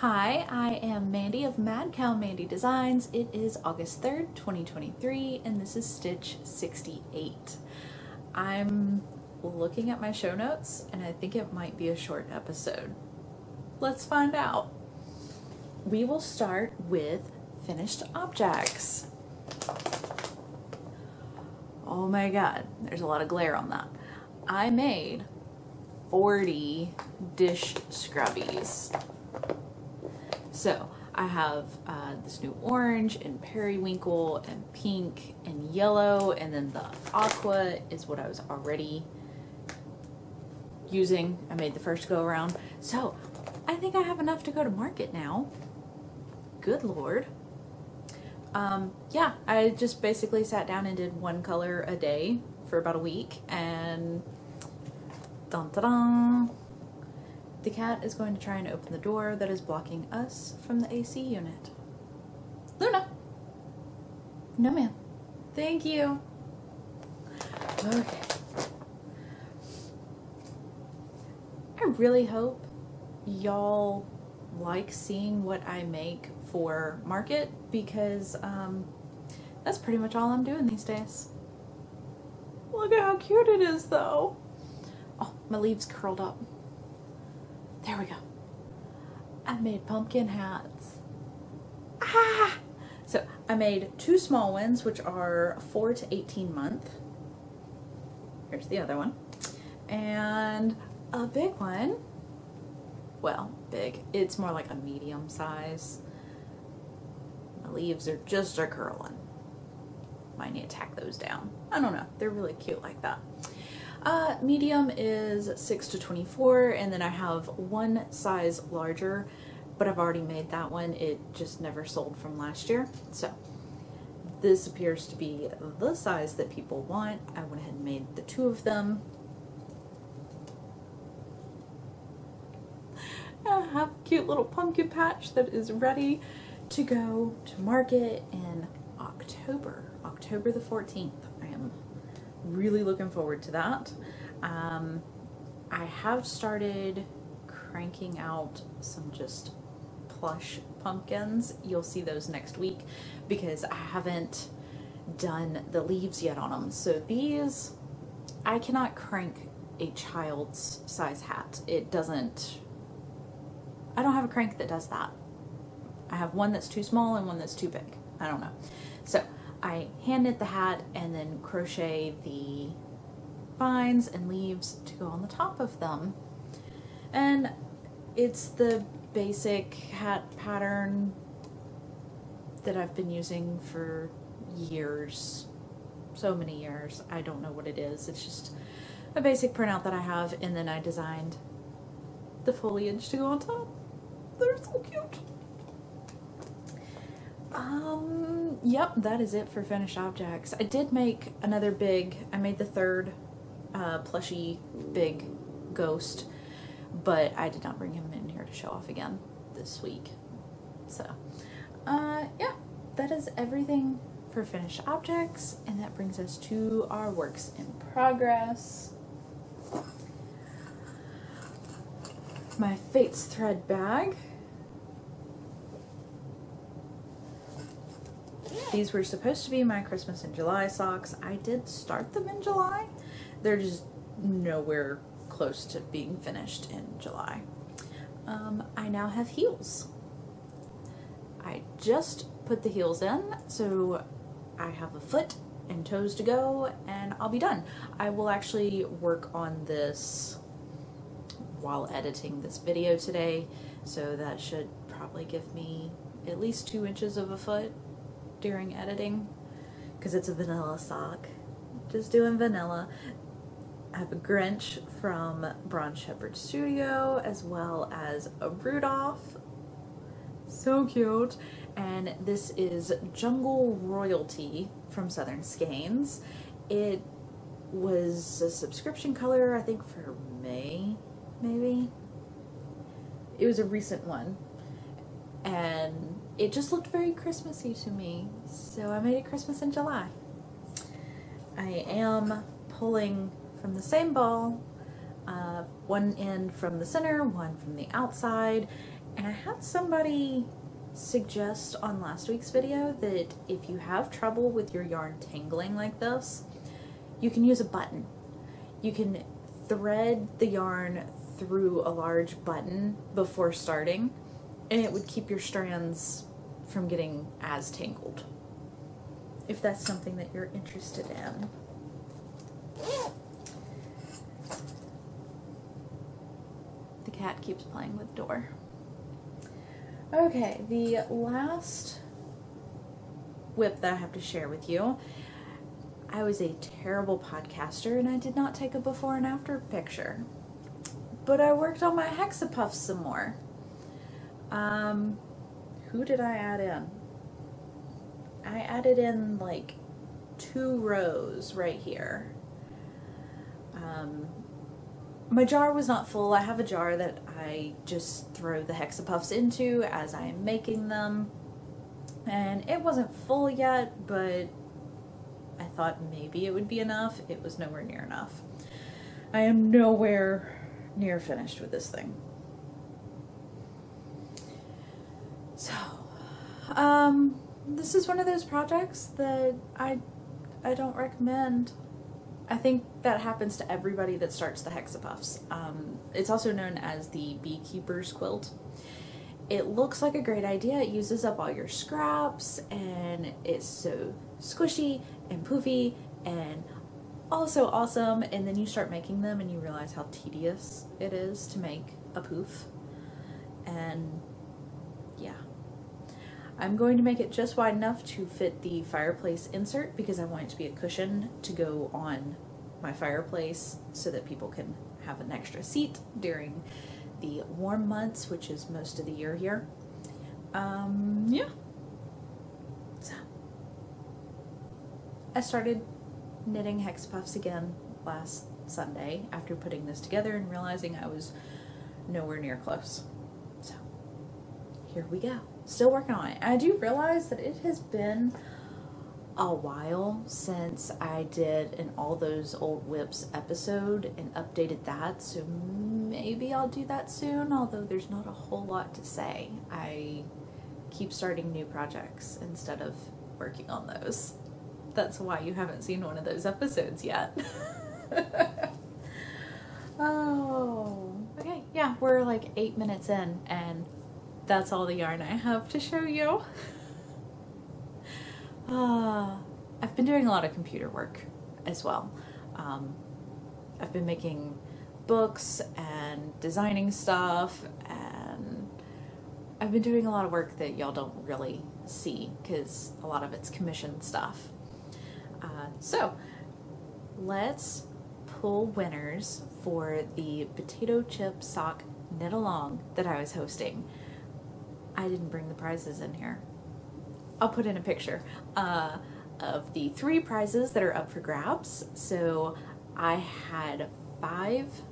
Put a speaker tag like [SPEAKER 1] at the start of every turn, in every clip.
[SPEAKER 1] Hi, I am Mandy of KAL Mandy Designs. It is August 3rd, 2023, and this is Stitch 68. I'm looking at my show notes, and I think it might be a short episode. Let's find out. We will start with finished objects. Oh my god, there's a lot of glare on that. I made 40 dish scrubbies. So I have this new orange and periwinkle and pink and yellow, and then the aqua is what I was already using. I made the first go around. So I think I have enough to go to market now. Good Lord. Yeah, I just basically sat down and did one color a day for about a week, and dun dun dun. The cat is going to try and open the door that is blocking us from the AC unit. Luna! No, ma'am. Thank you. Okay. I really hope y'all like seeing what I make for market, because that's pretty much all I'm doing these days. Look at how cute it is, though. Oh, my leaves curled up. There we go. I made pumpkin hats. Ah! So I made two small ones, which are 4 to 18 month. Here's the other one. And a big one. Well, big. It's more like a medium size. The leaves are just curling. Might need to tack those down. I don't know. They're really cute like that. Medium is 6 to 24, and then I have one size larger, but I've already made that one. It just never sold from last year. So this appears to be the size that people want. I went ahead and made the two of them. I have a cute little pumpkin patch that is ready to go to market in October the 14th. I am really looking forward to that. I have started cranking out some just plush pumpkins. You'll see those next week because I haven't done the leaves yet on them. So these, I cannot crank a child's size hat. It doesn't, I don't have a crank that does that. I have one that's too small and one that's too big. I don't know. So I hand knit the hat and then crochet the vines and leaves to go on the top of them. And it's the basic hat pattern that I've been using for years. So many years. I don't know what it is. It's just a basic printout that I have, and then I designed the foliage to go on top. They're so cute. Yep, that is it for finished objects. I did make another big, I made the third plushy big ghost, but I did not bring him in here to show off again this week. So, yeah, that is everything for finished objects, and that brings us to our works in progress. My Fates thread bag. These were supposed to be my Christmas in July socks. I did start them in July. They're just nowhere close to being finished in July. I now have heels. I just put the heels in, so I have a foot and toes to go, and I'll be done. I will actually work on this while editing this video today, so that should probably give me at least 2 inches of a foot during editing, because it's a vanilla sock. Just doing vanilla. I have a Grinch from Bronze Shepherd Studio, as well as a Rudolph. So cute. And this is Jungle Royalty from Southern Skeins. It was a subscription color, I think, for May, maybe. It was a recent one. And it just looked very Christmassy to me, so I made it Christmas in July. I am pulling from the same ball, one end from the center, one from the outside, And I had somebody suggest on last week's video that if you have trouble with your yarn tangling like this, you can use a button. You can thread the yarn through a large button before starting, and it would keep your strands from getting as tangled, if that's something that you're interested in. The cat keeps playing with the door. Okay, the last whip that I have to share with you. I was a terrible podcaster and I did not take a before and after picture. But I worked on my Hexipuffs some more. Who did I add in? I added in like 2 rows right here. My jar was not full. I have a jar that I just throw the Hexipuffs into as I am making them. And it wasn't full yet, but I thought maybe it would be enough. It was nowhere near enough. I am nowhere near finished with this thing. So, this is one of those projects that I don't recommend. I think that happens to everybody that starts the Hexipuffs. It's also known as the beekeeper's quilt. It looks like a great idea. It uses up all your scraps and it's so squishy and poofy and also awesome. And then you start making them and you realize how tedious it is to make a poof. And yeah. I'm going to make it just wide enough to fit the fireplace insert because I want it to be a cushion to go on my fireplace so that people can have an extra seat during the warm months, which is most of the year here. Yeah. So, I started knitting Hexipuffs again last Sunday after putting this together and realizing I was nowhere near close. So, here we go. Still working on it. I do realize that it has been a while since I did an All Those Old Whips episode and updated that, so maybe I'll do that soon, although there's not a whole lot to say. I keep starting new projects instead of working on those. That's why you haven't seen one of those episodes yet. Oh, okay, yeah, we're like 8 minutes in and that's all the yarn I have to show you. I've been doing a lot of computer work as well. I've been making books and designing stuff, and I've been doing a lot of work that y'all don't really see because a lot of it's commissioned stuff. So let's pull winners for the potato chip sock knit along that I was hosting. I didn't bring the prizes in here. I'll put in a picture of the 3 prizes that are up for grabs. So I had 5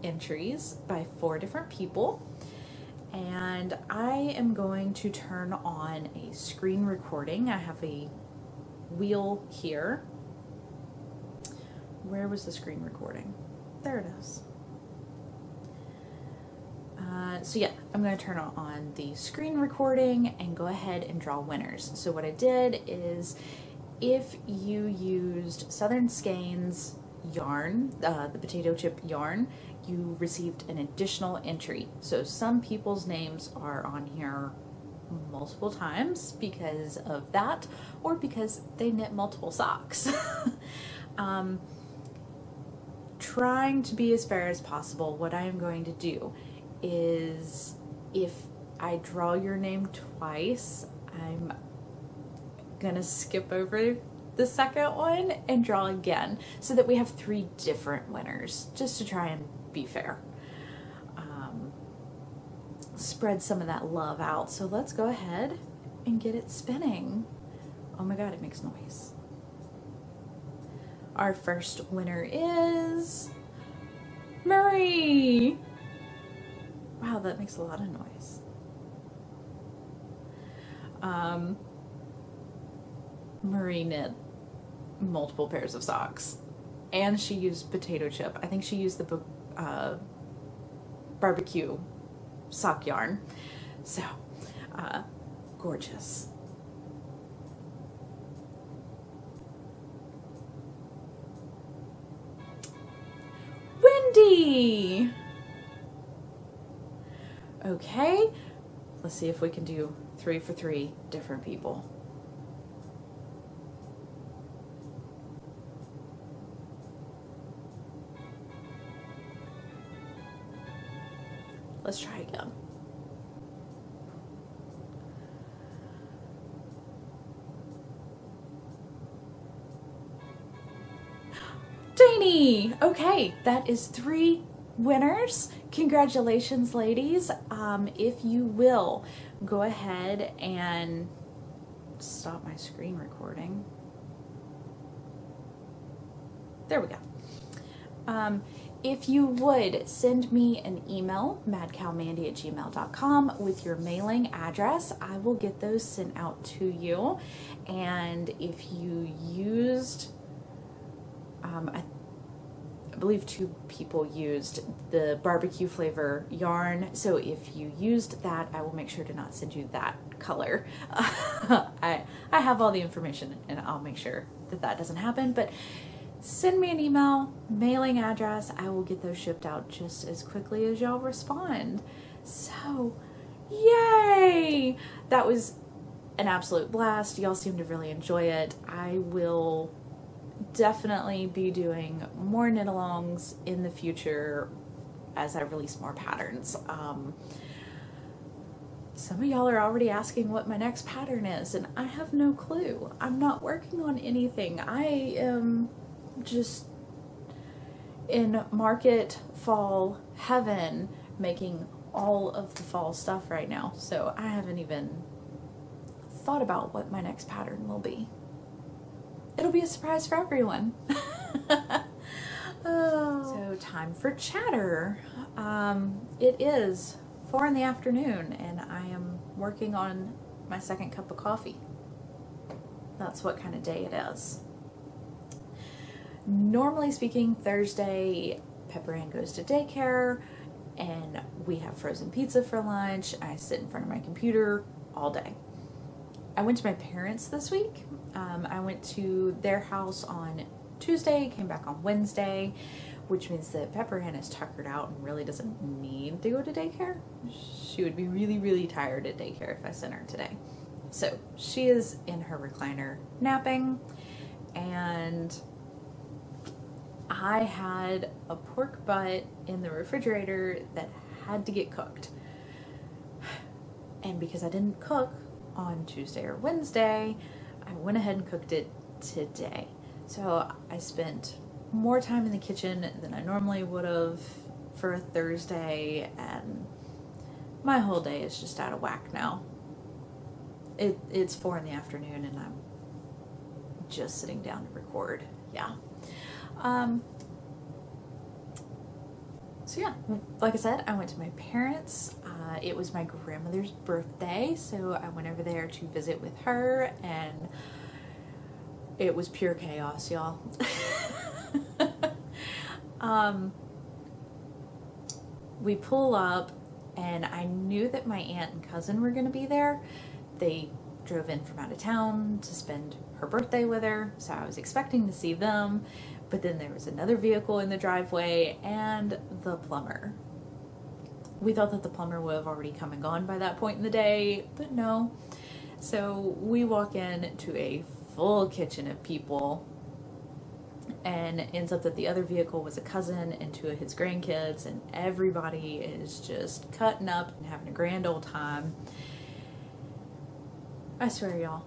[SPEAKER 1] entries by 4 different people, and I am going to turn on a screen recording. I have a wheel here. Where was the screen recording? There it is. So yeah, I'm going to turn on the screen recording and go ahead and draw winners. So what I did is, if you used Southern Skeins yarn, the potato chip yarn, you received an additional entry. So some people's names are on here multiple times because of that, or because they knit multiple socks. Trying to be as fair as possible, what I am going to do is, if I draw your name twice, I'm gonna skip over the second one and draw again so that we have 3 different winners, just to try and be fair. Spread some of that love out. So let's go ahead and get it spinning. Oh my god, it makes noise. Our first winner is Marie. Wow, that makes a lot of noise. Marie knit multiple pairs of socks, and she used potato chip. I think she used the barbecue sock yarn. So, gorgeous. Wendy! Okay, let's see if we can do 3 for 3 different people. Let's try again. Dani! Okay, that is 3 winners. Congratulations, ladies. If you will, go ahead and stop my screen recording. There we go. If you would send me an email, madcowmandy@gmail.com, with your mailing address, I will get those sent out to you. And if you used, I believe 2 people used the barbecue flavor yarn, so if you used that, I will make sure to not send you that color. I have all the information, and I'll make sure that that doesn't happen, but send me an email, mailing address. I will get those shipped out just as quickly as y'all respond. So, yay! That was an absolute blast. Y'all seem to really enjoy it. I will definitely be doing more knit-alongs in the future as I release more patterns. Some of y'all are already asking what my next pattern is, and I have no clue. I'm not working on anything. I am just in market fall heaven making all of the fall stuff right now, so I haven't even thought about what my next pattern will be. It'll be a surprise for everyone. So time for chatter. It is 4 in the afternoon and I am working on my second cup of coffee. That's what kind of day it is. Normally speaking, Thursday, Pepper Ann goes to daycare and we have frozen pizza for lunch. I sit in front of my computer all day. I went to my parents this week. I went to their house on Tuesday, came back on Wednesday, which means that Pepper Ann is tuckered out and really doesn't need to go to daycare. She would be really, really tired at daycare if I sent her today. So she is in her recliner napping, and I had a pork butt in the refrigerator that had to get cooked. And because I didn't cook on Tuesday or Wednesday, I went ahead and cooked it today. So I spent more time in the kitchen than I normally would have for a Thursday, and my whole day is just out of whack now. It's 4 in the afternoon and I'm just sitting down to record. Yeah. So yeah, like I said, I went to my parents. It was my grandmother's birthday, so I went over there to visit with her, and it was pure chaos, y'all. We pull up, and I knew that my aunt and cousin were going to be there. They drove in from out of town to spend her birthday with her, so I was expecting to see them. But then there was another vehicle in the driveway and the plumber. We thought that the plumber would have already come and gone by that point in the day, but no. So we walk in to a full kitchen of people, and it ends up that the other vehicle was a cousin and 2 of his grandkids, and everybody is just cutting up and having a grand old time. I swear, y'all,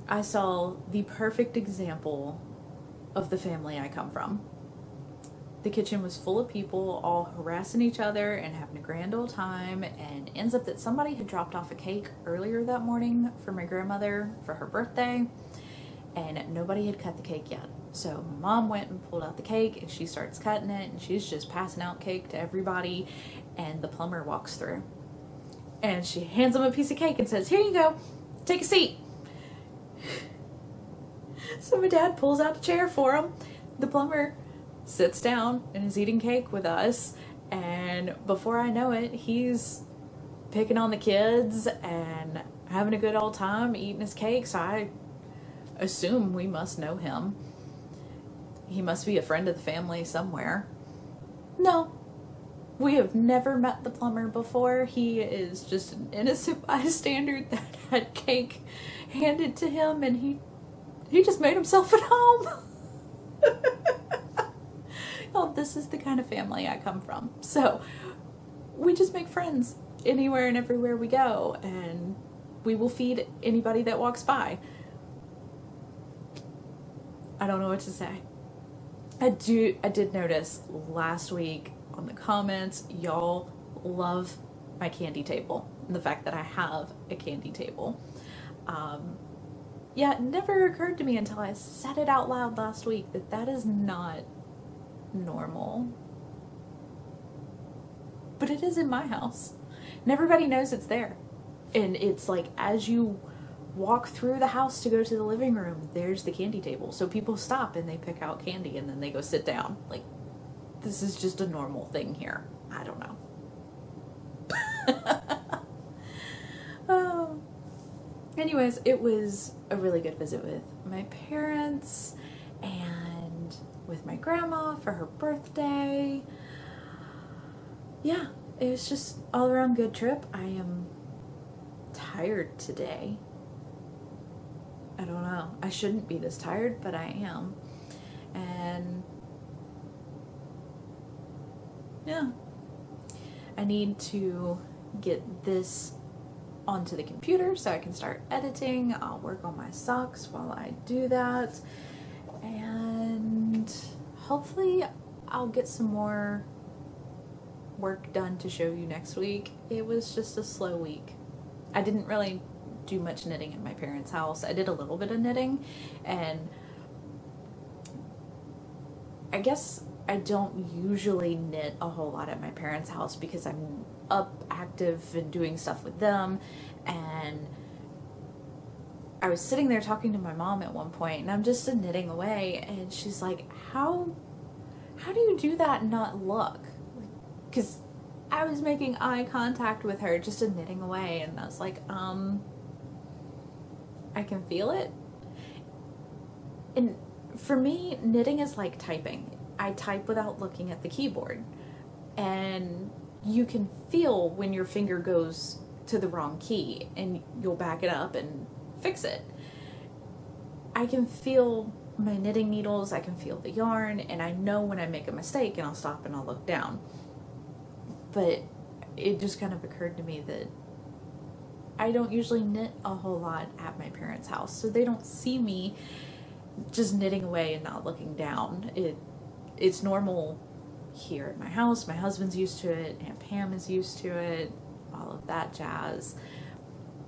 [SPEAKER 1] I saw the perfect example of the family I come from. The kitchen was full of people all harassing each other and having a grand old time, and ends up that somebody had dropped off a cake earlier that morning for my grandmother for her birthday, and nobody had cut the cake yet. So Mom went and pulled out the cake, and she starts cutting it, and she's just passing out cake to everybody, and the plumber walks through. And she hands him a piece of cake and says, "Here you go, take a seat." So my dad pulls out a chair for him. The plumber sits down and is eating cake with us, and before I know it, he's picking on the kids and having a good old time eating his cake, so I assume we must know him. He must be a friend of the family somewhere. No, we have never met the plumber before. He is just an innocent bystander that had cake handed to him, and he just made himself at home. Oh, this is the kind of family I come from. So we just make friends anywhere and everywhere we go, and we will feed anybody that walks by. I don't know what to say. I did notice last week on the comments, y'all love my candy table and the fact that I have a candy table. Yeah, it never occurred to me until I said it out loud last week that that is not normal. But it is in my house. And everybody knows it's there. And it's like as you walk through the house to go to the living room, there's the candy table. So people stop and they pick out candy and then they go sit down. Like, this is just a normal thing here. I don't know. Oh. Anyways, it was a really good visit with my parents and with my grandma for her birthday. Yeah, it was just all around good trip. I am tired today. I don't know. I shouldn't be this tired, but I am. And yeah, I need to get this onto the computer so I can start editing. I'll work on my socks while I do that. And hopefully I'll get some more work done to show you next week. It was just a slow week. I didn't really do much knitting at my parents' house. I did a little bit of knitting, and I guess I don't usually knit a whole lot at my parents' house because I'm up, active, and doing stuff with them. And I was sitting there talking to my mom at one point, and I'm just knitting away, and she's like, how do you do that and not look? Because I was making eye contact with her, just knitting away, and I was like, I can feel it. And for me, knitting is like typing. I type without looking at the keyboard. And you can feel when your finger goes to the wrong key, and you'll back it up and fix it. I can feel my knitting needles, I can feel the yarn, and I know when I make a mistake, and I'll stop and I'll look down. But it just kind of occurred to me that I don't usually knit a whole lot at my parents' house, so they don't see me just knitting away and not looking down. It's normal here at my house. My husband's used to it, Aunt Pam is used to it, all of that jazz.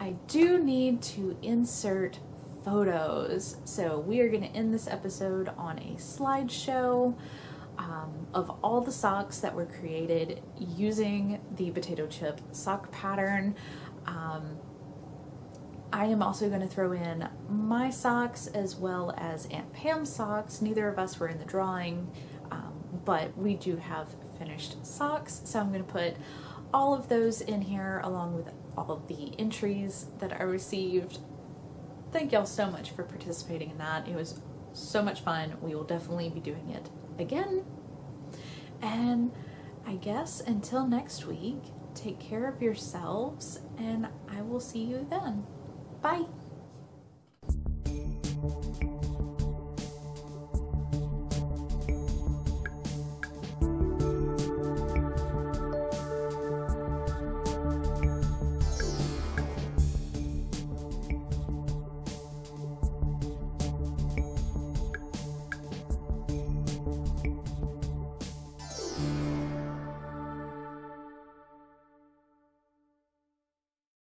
[SPEAKER 1] I do need to insert photos, so we are going to end this episode on a slideshow of all the socks that were created using the potato chip sock pattern. I am also going to throw in my socks as well as Aunt Pam's socks. Neither of us were in the drawing, but we do have finished socks, so I'm going to put all of those in here along with all of the entries that I received. Thank y'all so much for participating in that. It was so much fun. We will definitely be doing it again. And I guess until next week, take care of yourselves, and I will see you then. Bye.